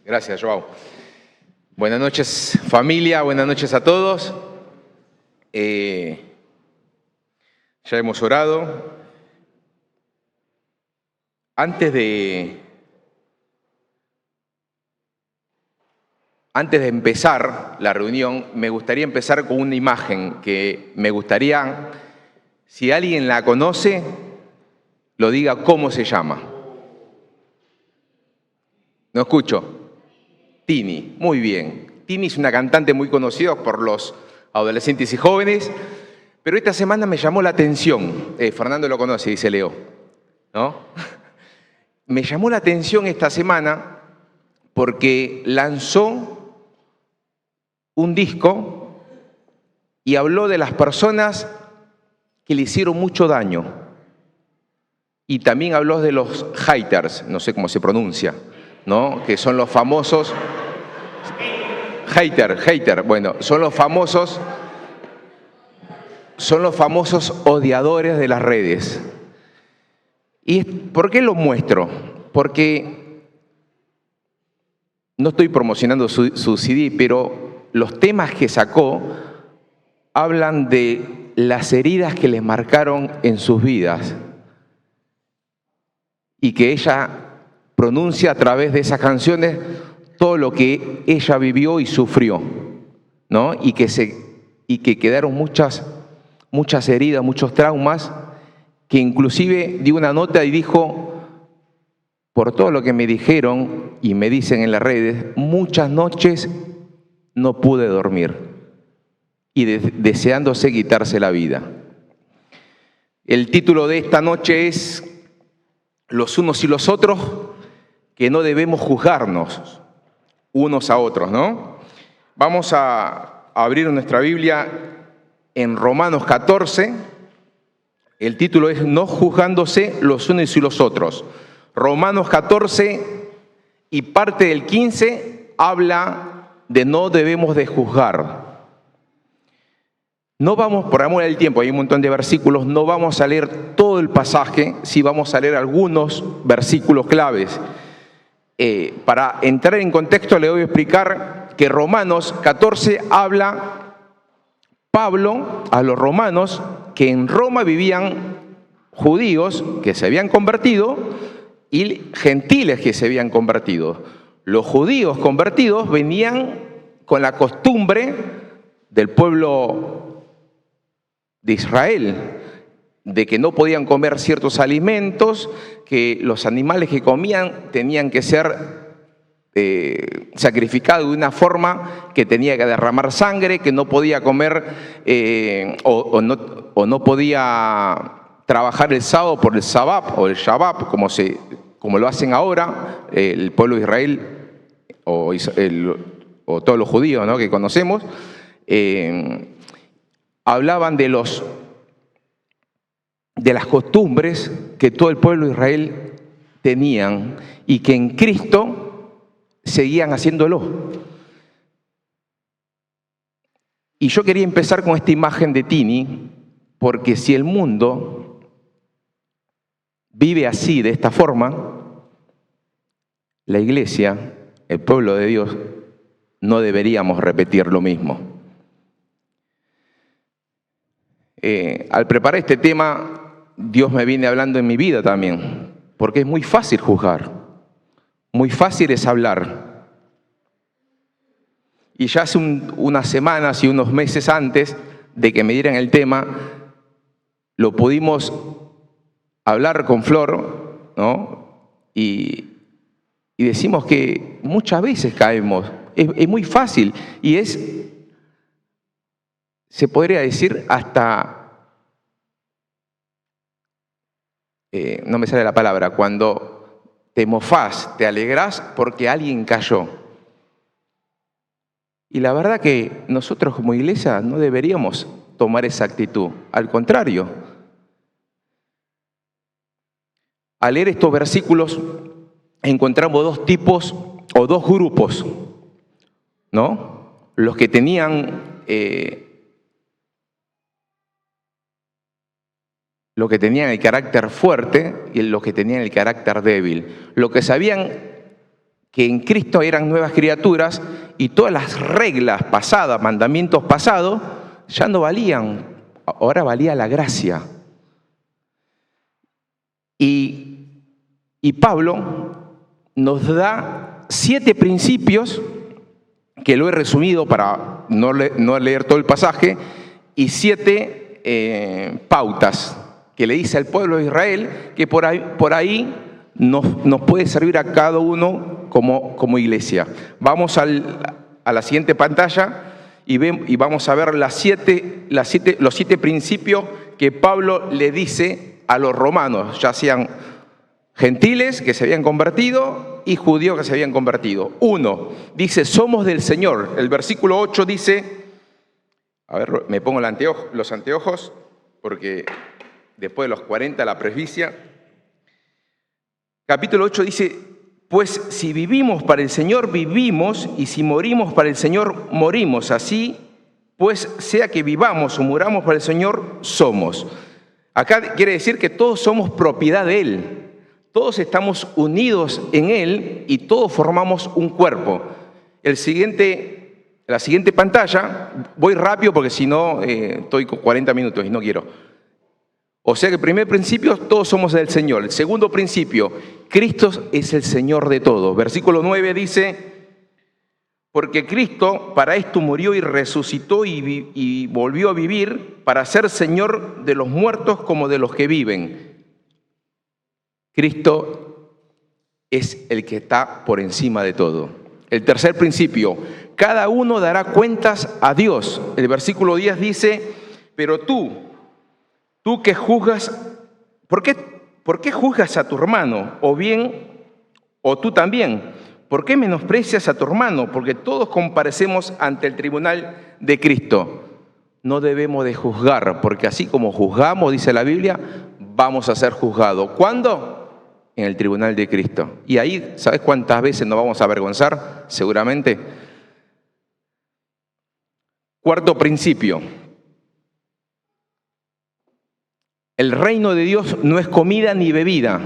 Gracias, Joao. Buenas noches, familia, buenas noches a todos. Ya hemos orado. Antes de empezar la reunión, me gustaría empezar con una imagen que me gustaría, si alguien la conoce, lo diga cómo se llama. No escucho. Tini, muy bien. Tini es una cantante muy conocida por los adolescentes y jóvenes, pero esta semana me llamó la atención. Fernando lo conoce, dice Leo, ¿no? Me llamó la atención esta semana porque lanzó un disco y habló de las personas que le hicieron mucho daño. Y también habló de los haters, no sé cómo se pronuncia, ¿no? Que son los famosos hater, bueno, son los famosos odiadores de las redes. ¿Y por qué lo muestro? Porque no estoy promocionando su CD, pero los temas que sacó hablan de las heridas que les marcaron en sus vidas y que ella pronuncia a través de esas canciones todo lo que ella vivió y sufrió, ¿no? Y que quedaron muchas heridas, muchos traumas, que inclusive dio una nota y dijo: por todo lo que me dijeron y me dicen en las redes, muchas noches no pude dormir y deseándose quitarse la vida. El título de esta noche es Los unos y los otros, que no debemos juzgarnos unos a otros, ¿no? Vamos a abrir nuestra Biblia en Romanos 14. El título es No juzgándose los unos y los otros. Romanos 14 y parte del 15 habla de no debemos de juzgar. No vamos, por amor al tiempo, hay un montón de versículos, no vamos a leer todo el pasaje, sí vamos a leer algunos versículos claves. Para entrar en contexto le voy a explicar que Romanos 14 habla Pablo a los romanos que en Roma vivían judíos que se habían convertido y gentiles que se habían convertido. Los judíos convertidos venían con la costumbre del pueblo de Israel, de que no podían comer ciertos alimentos, que los animales que comían tenían que ser sacrificados de una forma que tenía que derramar sangre, que no podía comer o no podía trabajar el sábado por el sabbat o el shabbat, como lo hacen ahora el pueblo de Israel o todos los judíos, ¿no?, que conocemos. Hablaban de las costumbres que todo el pueblo de Israel tenían y que en Cristo seguían haciéndolo. Y yo quería empezar con esta imagen de Tini, porque si el mundo vive así, de esta forma, la iglesia, el pueblo de Dios, no deberíamos repetir lo mismo. Al preparar este tema, Dios me viene hablando en mi vida también, porque es muy fácil juzgar, muy fácil es hablar. Y ya hace unas semanas y unos meses antes de que me dieran el tema, lo pudimos hablar con Flor, ¿no? Y decimos que muchas veces caemos, es muy fácil y se podría decir hasta, no me sale la palabra, cuando te mofás, te alegrás porque alguien cayó. Y la verdad que nosotros como iglesia no deberíamos tomar esa actitud, al contrario. Al leer estos versículos encontramos dos tipos o dos grupos, ¿no? Los que tenían el carácter fuerte y los que tenían el carácter débil. Los que sabían que en Cristo eran nuevas criaturas y todas las reglas pasadas, mandamientos pasados, ya no valían, ahora valía la gracia. Y Pablo nos da 7 principios, que lo he resumido para no leer todo el pasaje, y 7 pautas que le dice al pueblo de Israel, que por ahí nos puede servir a cada uno como iglesia. Vamos a la siguiente pantalla y vamos a ver los 7 principios que Pablo le dice a los romanos, ya sean gentiles que se habían convertido y judíos que se habían convertido. 1, dice, somos del Señor. El versículo 8 dice, a ver, me pongo los anteojos, porque después de los 40 la presbicia. Capítulo 8 dice, pues si vivimos para el Señor, vivimos, y si morimos para el Señor, morimos. Así, pues sea que vivamos o muramos para el Señor, somos. Acá quiere decir que todos somos propiedad de Él. Todos estamos unidos en Él y todos formamos un cuerpo. La siguiente pantalla, voy rápido porque si no estoy con 40 minutos y no quiero. O sea que el primer principio, todos somos del Señor. El segundo principio, Cristo es el Señor de todos. Versículo 9 dice, porque Cristo para esto murió y resucitó y volvió a vivir para ser Señor de los muertos como de los que viven. Cristo es el que está por encima de todo. El tercer principio, cada uno dará cuentas a Dios. El versículo 10 dice, pero tú que juzgas, ¿por qué juzgas a tu hermano? O tú también, ¿por qué menosprecias a tu hermano? Porque todos comparecemos ante el tribunal de Cristo. No debemos de juzgar, porque así como juzgamos, dice la Biblia, vamos a ser juzgados. ¿Cuándo? En el tribunal de Cristo. Y ahí, ¿sabes cuántas veces nos vamos a avergonzar? Seguramente. Cuarto principio. El reino de Dios no es comida ni bebida.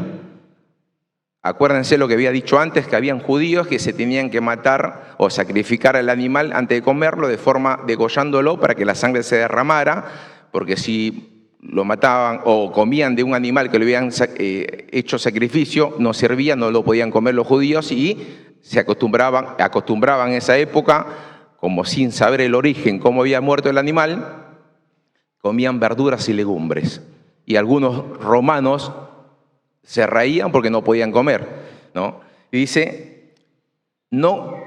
Acuérdense lo que había dicho antes, que habían judíos que se tenían que matar o sacrificar al animal antes de comerlo, de forma degollándolo para que la sangre se derramara, porque si lo mataban o comían de un animal que le habían hecho sacrificio, no servía, no lo podían comer los judíos y se acostumbraban en esa época, como sin saber el origen, cómo había muerto el animal, comían verduras y legumbres. Y algunos romanos se reían porque no podían comer, ¿no? Y dice, no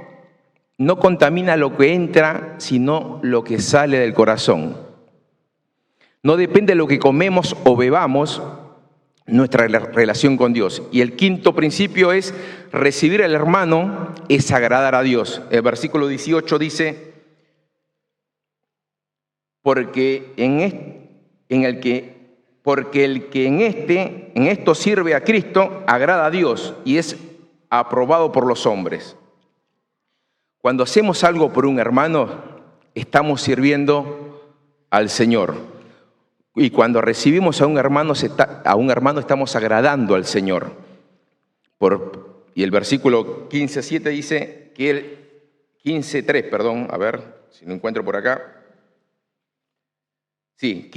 contamina lo que entra, sino lo que sale del corazón. No depende de lo que comemos o bebamos nuestra relación con Dios. Y el quinto principio es recibir al hermano es agradar a Dios. El versículo 18 dice, porque el que en esto sirve a Cristo agrada a Dios y es aprobado por los hombres. Cuando hacemos algo por un hermano, estamos sirviendo al Señor. Y cuando recibimos a un hermano estamos agradando al Señor. Y el versículo 15:7 dice que 15:3, perdón, a ver si lo encuentro por acá. Sí,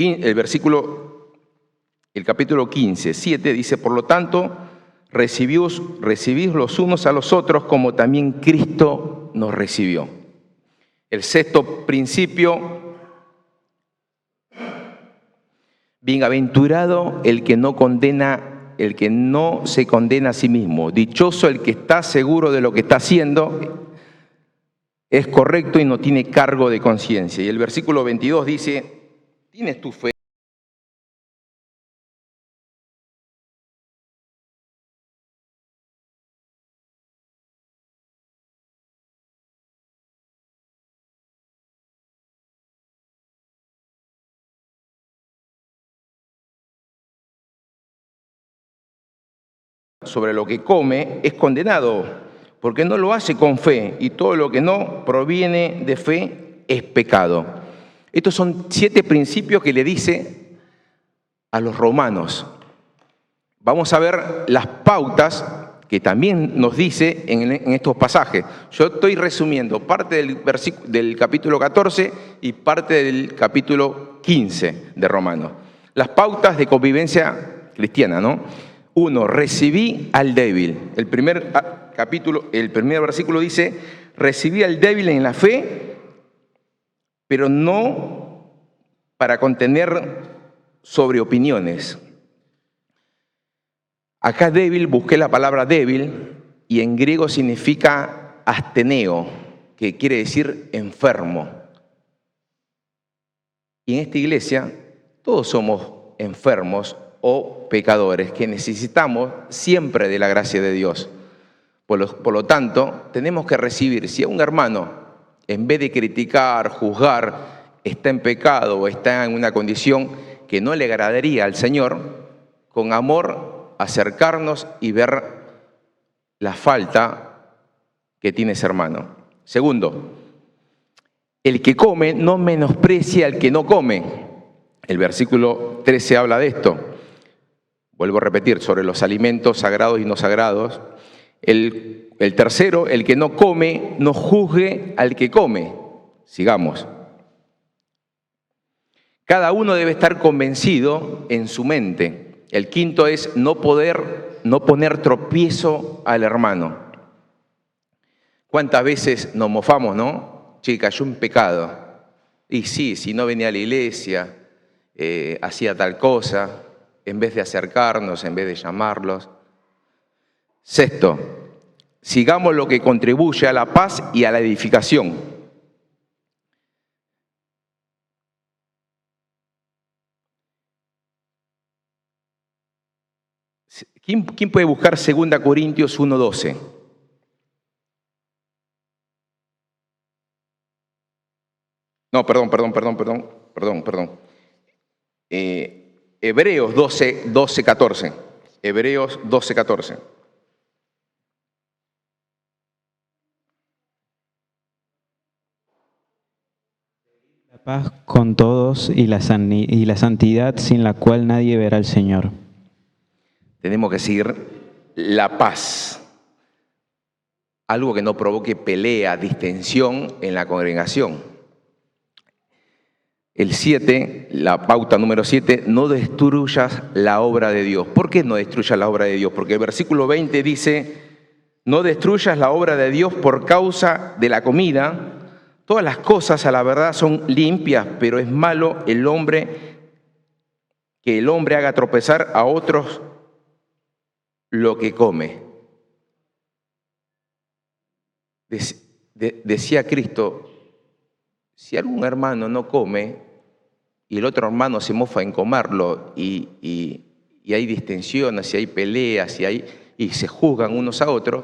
el capítulo 15:7 dice, por lo tanto, recibid los unos a los otros como también Cristo nos recibió. El sexto principio, bienaventurado el que no se condena a sí mismo. Dichoso el que está seguro de lo que está haciendo, es correcto y no tiene cargo de conciencia. Y el versículo 22 dice, ¿tienes tu fe? Sobre lo que come es condenado, porque no lo hace con fe, y todo lo que no proviene de fe es pecado. Estos son 7 principios que le dice a los romanos. Vamos a ver las pautas que también nos dice en estos pasajes. Yo estoy resumiendo parte del capítulo 14 y parte del capítulo 15 de Romanos. Las pautas de convivencia cristiana, ¿no? 1, recibí al débil. El primer versículo dice, recibí al débil en la fe, pero no para contener sobre opiniones. Acá débil, busqué la palabra débil y en griego significa asteneo, que quiere decir enfermo. Y en esta iglesia todos somos enfermos o pecadores que necesitamos siempre de la gracia de Dios. Por lo tanto, tenemos que recibir, si a un hermano, en vez de criticar, juzgar, está en pecado o está en una condición que no le agradaría al Señor, con amor acercarnos y ver la falta que tiene ese hermano. Segundo, el que come no menosprecia al que no come. El versículo 13 habla de esto. Vuelvo a repetir, sobre los alimentos sagrados y no sagrados. El tercero, el que no come, no juzgue al que come. Sigamos. Cada uno debe estar convencido en su mente. El quinto es no poner tropiezo al hermano. ¿Cuántas veces nos mofamos, no? Che, cayó en pecado. Y sí, si no venía a la iglesia, hacía tal cosa, en vez de acercarnos, en vez de llamarlos. Sexto, sigamos lo que contribuye a la paz y a la edificación. ¿Quién puede buscar 2 Corintios 1:12? No, perdón. Hebreos 12:14. Hebreos 12:14. La paz con todos y la santidad sin la cual nadie verá al Señor. Tenemos que seguir la paz. Algo que no provoque pelea, distensión en la congregación. El 7, la pauta número 7, no destruyas la obra de Dios. ¿Por qué no destruyas la obra de Dios? Porque el versículo 20 dice, no destruyas la obra de Dios por causa de la comida. Todas las cosas a la verdad son limpias, pero es malo que el hombre haga tropezar a otros lo que come. Decía Cristo, si algún hermano no come y el otro hermano se mofa en comerlo y hay distensiones, y hay peleas y se juzgan unos a otros,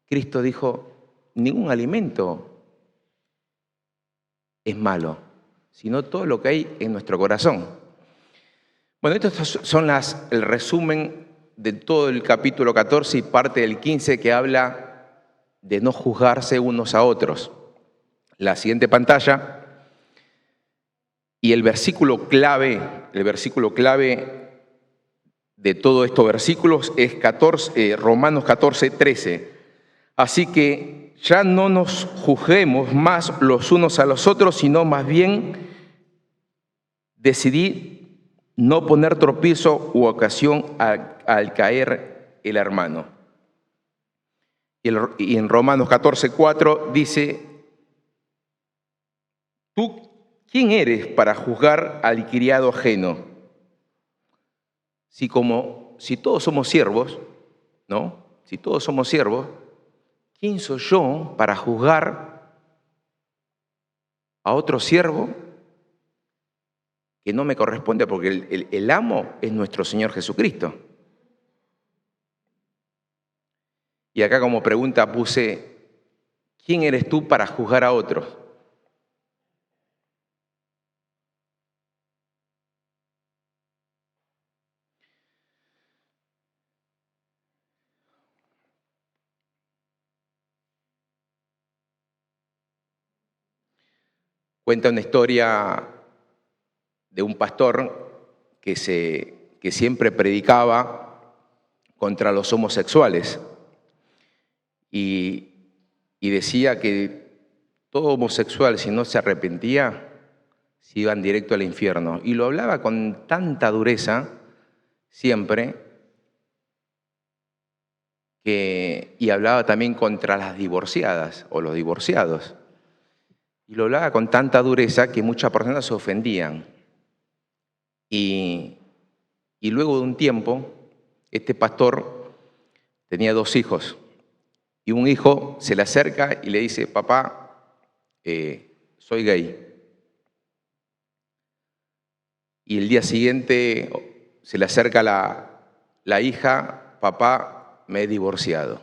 Cristo dijo, ningún alimento es malo, sino todo lo que hay en nuestro corazón. Bueno, estos son el resumen de todo el capítulo 14 y parte del 15 que habla de no juzgarse unos a otros. La siguiente pantalla. Y el versículo clave de todos estos versículos es Romanos 14:13. Así que ya no nos juzguemos más los unos a los otros, sino más bien decidí no poner tropiezo u ocasión al caer el hermano. Y en Romanos 14:4 dice, ¿tú quién eres para juzgar al criado ajeno? Si todos somos siervos, ¿no? Si todos somos siervos, ¿quién soy yo para juzgar a otro siervo que no me corresponde? Porque el amo es nuestro Señor Jesucristo. Y acá como pregunta puse, ¿quién eres tú para juzgar a otros? Cuenta una historia de un pastor que siempre predicaba contra los homosexuales y decía que todo homosexual, si no se arrepentía, se iban directo al infierno. Y lo hablaba con tanta dureza siempre, y hablaba también contra las divorciadas o los divorciados. Y lo hablaba con tanta dureza que muchas personas se ofendían. Y luego de un tiempo, este pastor tenía 2 hijos. Y un hijo se le acerca y le dice: papá, soy gay. Y el día siguiente se le acerca la hija: papá, me he divorciado.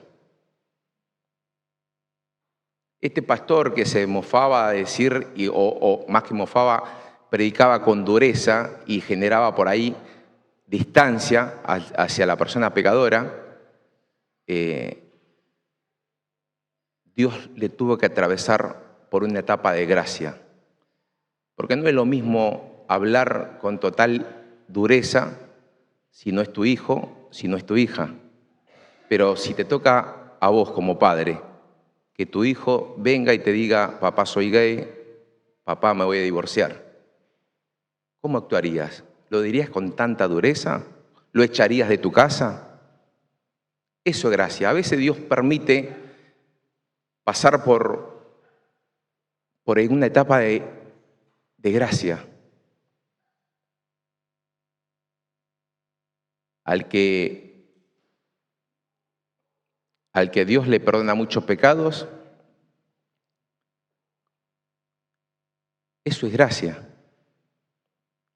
Este pastor, que se mofaba a decir, o más que mofaba, predicaba con dureza y generaba por ahí distancia hacia la persona pecadora, Dios le tuvo que atravesar por una etapa de gracia. Porque no es lo mismo hablar con total dureza si no es tu hijo, si no es tu hija. Pero si te toca a vos como padre, que tu hijo venga y te diga: papá, soy gay, papá, me voy a divorciar, ¿cómo actuarías? ¿Lo dirías con tanta dureza? ¿Lo echarías de tu casa? Eso es gracia. A veces Dios permite pasar por una etapa de gracia. Al que Dios le perdona muchos pecados, eso es gracia.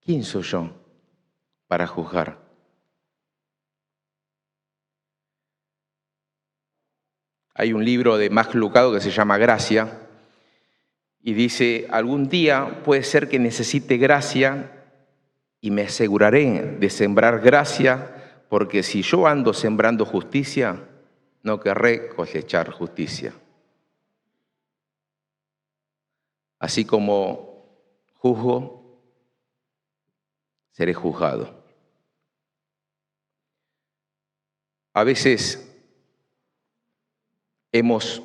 ¿Quién soy yo para juzgar? Hay un libro de Max Lucado que se llama Gracia y dice: algún día puede ser que necesite gracia y me aseguraré de sembrar gracia, porque si yo ando sembrando justicia, no querré cosechar justicia. Así como juzgo, seré juzgado. A veces hemos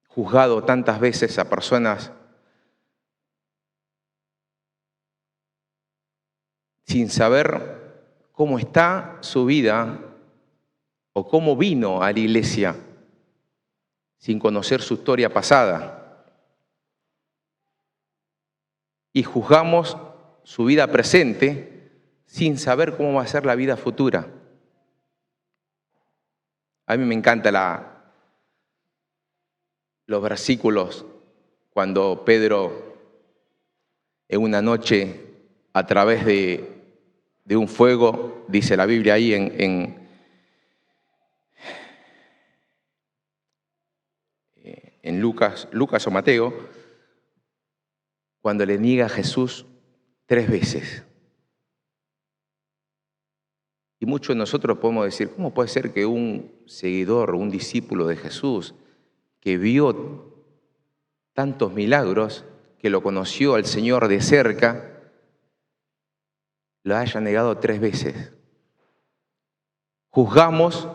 juzgado tantas veces a personas sin saber cómo está su vida o cómo vino a la iglesia, sin conocer su historia pasada. Y juzgamos su vida presente sin saber cómo va a ser la vida futura. A mí me encantan los versículos cuando Pedro, en una noche, a través de un fuego, dice la Biblia ahí en Lucas o Mateo, cuando le niega a Jesús 3 veces. Y muchos de nosotros podemos decir: ¿cómo puede ser que un seguidor, un discípulo de Jesús, que vio tantos milagros, que lo conoció al Señor de cerca, lo haya negado 3 veces? Juzgamos,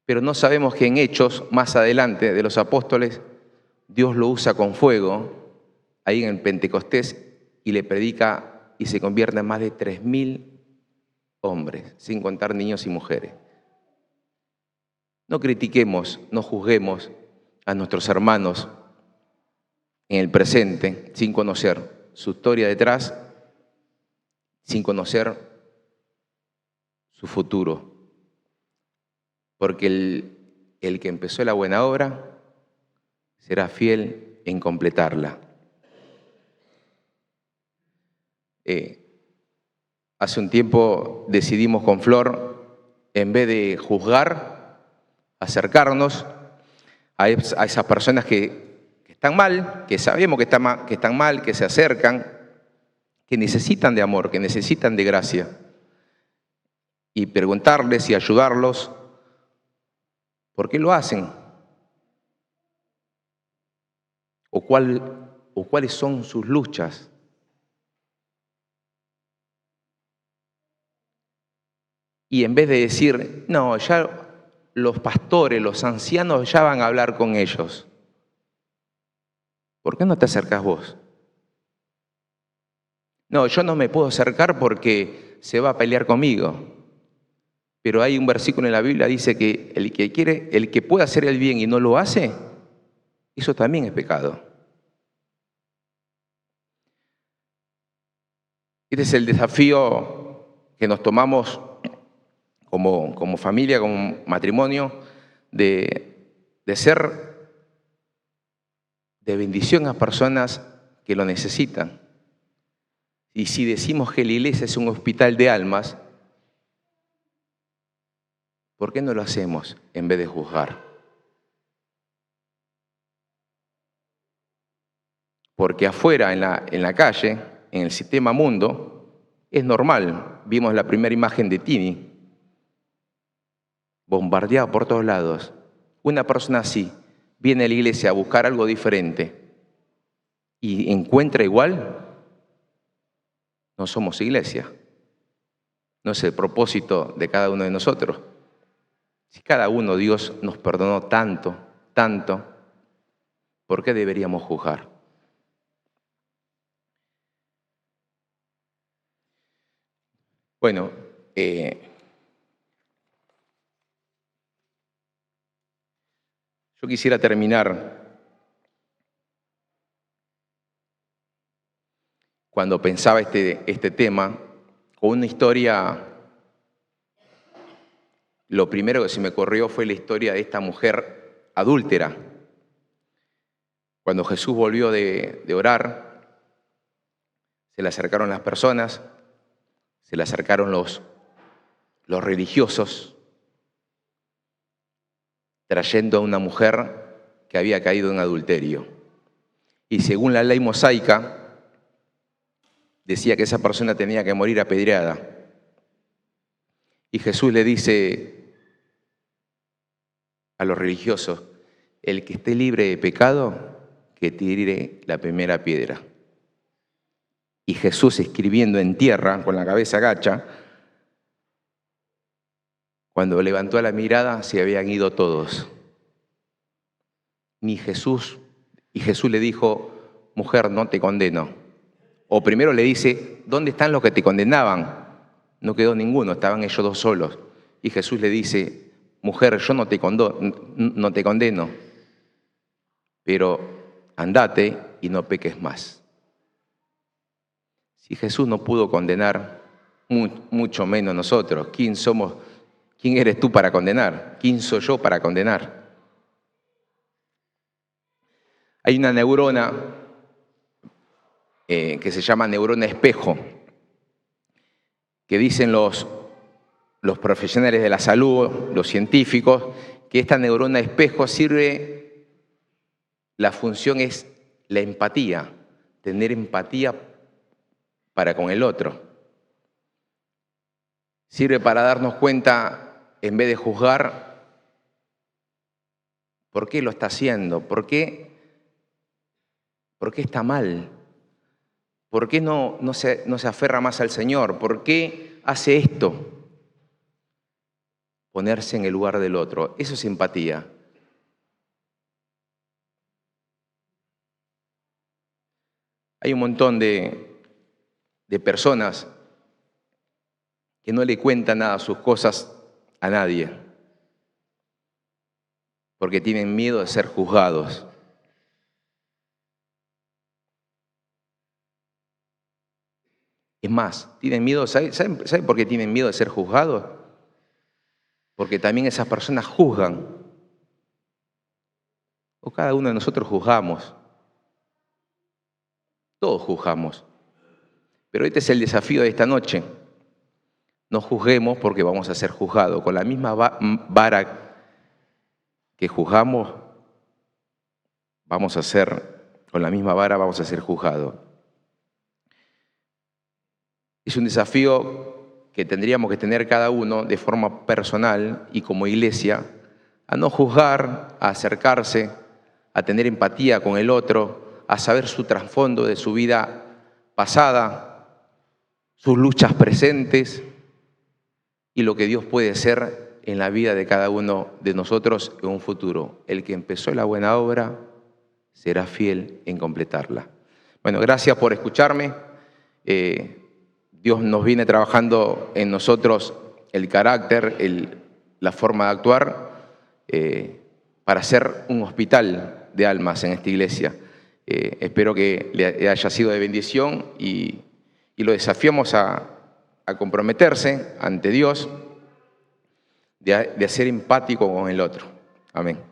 pero no sabemos que en Hechos, más adelante, de los apóstoles, Dios lo usa con fuego, ahí en el Pentecostés, y le predica y se convierte en más de 3.000 hombres, sin contar niños y mujeres. No critiquemos, no juzguemos a nuestros hermanos en el presente sin conocer su historia detrás, sin conocer su futuro. Porque el que empezó la buena obra será fiel en completarla. Hace un tiempo decidimos con Flor, en vez de juzgar, acercarnos a esas personas que están mal, que sabemos que están mal, que se acercan, que necesitan de amor, que necesitan de gracia, y preguntarles y ayudarlos por qué lo hacen o cuáles son sus luchas. Y en vez de decir, no, ya los pastores, los ancianos ya van a hablar con ellos, ¿por qué no te acercas vos? No, yo no me puedo acercar porque se va a pelear conmigo. Pero hay un versículo en la Biblia que dice que el que puede hacer el bien y no lo hace, eso también es pecado. Este es el desafío que nos tomamos como familia, como matrimonio, de ser de bendición a personas que lo necesitan. Y si decimos que la iglesia es un hospital de almas, ¿por qué no lo hacemos en vez de juzgar? Porque afuera, en la calle, en el sistema mundo, es normal. Vimos la primera imagen de Tini, bombardeado por todos lados. Una persona así viene a la iglesia a buscar algo diferente y encuentra igual, no somos iglesia. No es el propósito de cada uno de nosotros. Si cada uno Dios nos perdonó tanto, tanto, ¿por qué deberíamos juzgar? Bueno, yo quisiera terminar cuando pensaba este tema con una historia. Lo primero que se me ocurrió fue la historia de esta mujer adúltera. Cuando Jesús volvió de orar, se le acercaron las personas, se le acercaron los religiosos, trayendo a una mujer que había caído en adulterio. Y según la ley mosaica, decía que esa persona tenía que morir apedreada. Y Jesús le dice a los religiosos, el que esté libre de pecado, que tire la primera piedra. Y Jesús, escribiendo en tierra, con la cabeza agacha, cuando levantó la mirada, se habían ido todos. Y Jesús le dijo, mujer, no te condeno. O primero le dice, ¿dónde están los que te condenaban? No quedó ninguno, estaban ellos dos solos. Y Jesús le dice, mujer, yo no te condeno, pero andate y no peques más. Si Jesús no pudo condenar, mucho menos nosotros. ¿Quién somos? ¿Quién eres tú para condenar? ¿Quién soy yo para condenar? Hay una neurona que se llama neurona espejo, que dicen los profesionales de la salud, los científicos, que esta neurona espejo sirve, la función es la empatía, tener empatía para con el otro. Sirve para darnos cuenta, en vez de juzgar, ¿por qué lo está haciendo? ¿Por qué está mal? ¿Por qué no se aferra más al Señor? ¿Por qué hace esto? Ponerse en el lugar del otro. Eso es empatía. Hay un montón de personas que no le cuentan nada sus cosas a nadie porque tienen miedo de ser juzgados. Es más, tienen miedo, ¿saben por qué tienen miedo de ser juzgados? Porque también esas personas juzgan. O cada uno de nosotros juzgamos. Todos juzgamos. Pero este es el desafío de esta noche. No juzguemos porque vamos a ser juzgados. Con la misma vara que juzgamos, con la misma vara vamos a ser juzgados. Es un desafío que tendríamos que tener cada uno de forma personal y como iglesia, a no juzgar, a acercarse, a tener empatía con el otro, a saber su trasfondo de su vida pasada, sus luchas presentes, y lo que Dios puede hacer en la vida de cada uno de nosotros en un futuro. El que empezó la buena obra será fiel en completarla. Bueno, gracias por escucharme. Dios nos viene trabajando en nosotros el carácter, la forma de actuar, para ser un hospital de almas en esta iglesia. Espero que le haya sido de bendición y lo desafiamos a comprometerse ante Dios, de ser empático con el otro. Amén.